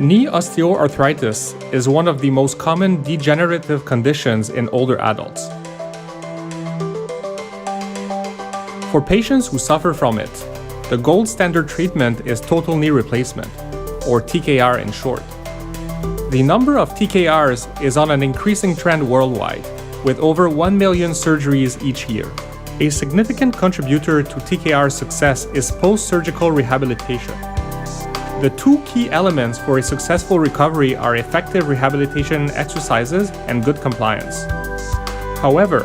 Knee osteoarthritis is one of the most common degenerative conditions in older adults. For patients who suffer from it, the gold standard treatment is total knee replacement, or TKR in short. The number of TKRs is on an increasing trend worldwide, with over 1 million surgeries each year. A significant contributor to TKR success is post-surgical rehabilitation. The two key elements for a successful recovery are effective rehabilitation exercises and good compliance. However,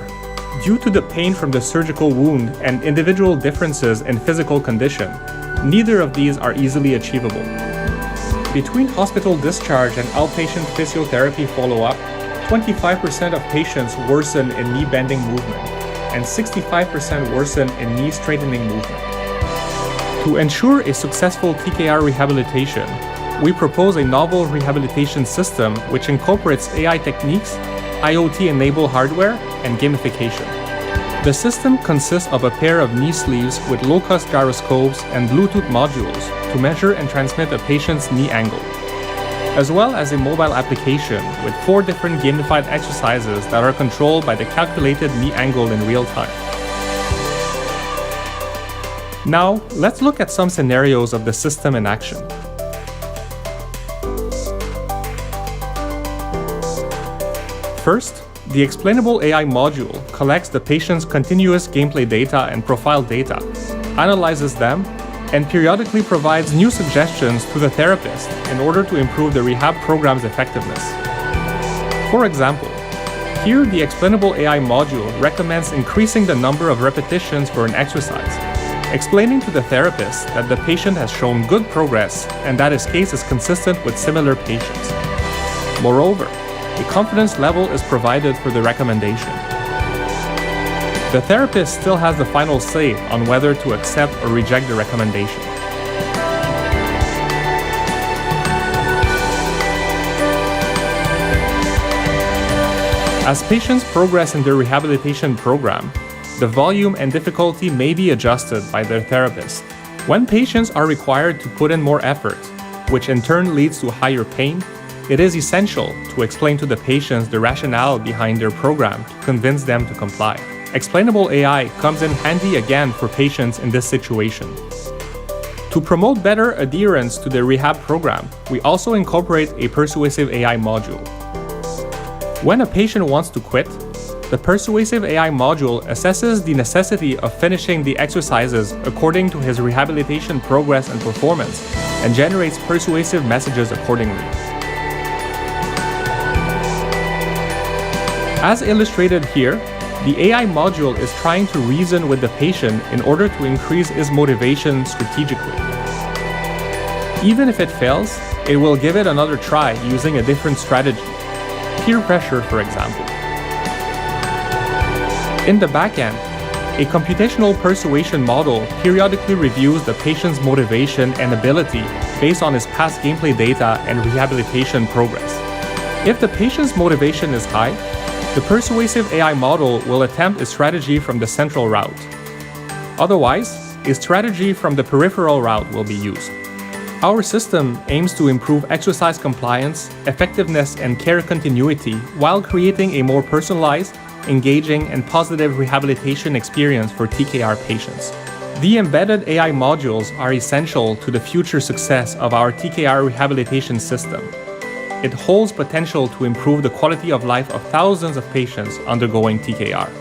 due to the pain from the surgical wound and individual differences in physical condition, neither of these are easily achievable. Between hospital discharge and outpatient physiotherapy follow-up, 25% of patients worsen in knee bending movement, and 65% worsen in knee straightening movement. To ensure a successful TKR rehabilitation, we propose a novel rehabilitation system which incorporates AI techniques, IoT-enabled hardware, and gamification. The system consists of a pair of knee sleeves with low-cost gyroscopes and Bluetooth modules to measure and transmit a patient's knee angle, as well as a mobile application with 4 different gamified exercises that are controlled by the calculated knee angle in real time. Now, let's look at some scenarios of the system in action. First, the Explainable AI module collects the patient's continuous gameplay data and profile data, analyzes them, and periodically provides new suggestions to the therapist in order to improve the rehab program's effectiveness. For example, here the Explainable AI module recommends increasing the number of repetitions for an exercise, explaining to the therapist that the patient has shown good progress and that his case is consistent with similar patients. Moreover, a confidence level is provided for the recommendation. The therapist still has the final say on whether to accept or reject the recommendation. As patients progress in their rehabilitation program, the volume and difficulty may be adjusted by their therapist. When patients are required to put in more effort, which in turn leads to higher pain, it is essential to explain to the patients the rationale behind their program to convince them to comply. Explainable AI comes in handy again for patients in this situation. To promote better adherence to the rehab program, we also incorporate a Persuasive AI module. When a patient wants to quit, the Persuasive AI module assesses the necessity of finishing the exercises according to his rehabilitation progress and performance, and generates persuasive messages accordingly. As illustrated here, the AI module is trying to reason with the patient in order to increase his motivation strategically. Even if it fails, it will give it another try using a different strategy, peer pressure for example. In the back end, a computational persuasion model periodically reviews the patient's motivation and ability based on his past gameplay data and rehabilitation progress. If the patient's motivation is high, the Persuasive AI model will attempt a strategy from the central route. Otherwise, a strategy from the peripheral route will be used. Our system aims to improve exercise compliance, effectiveness, and care continuity while creating a more personalized, engaging, and positive rehabilitation experience for TKR patients. The embedded AI modules are essential to the future success of our TKR rehabilitation system. It holds potential to improve the quality of life of thousands of patients undergoing TKR.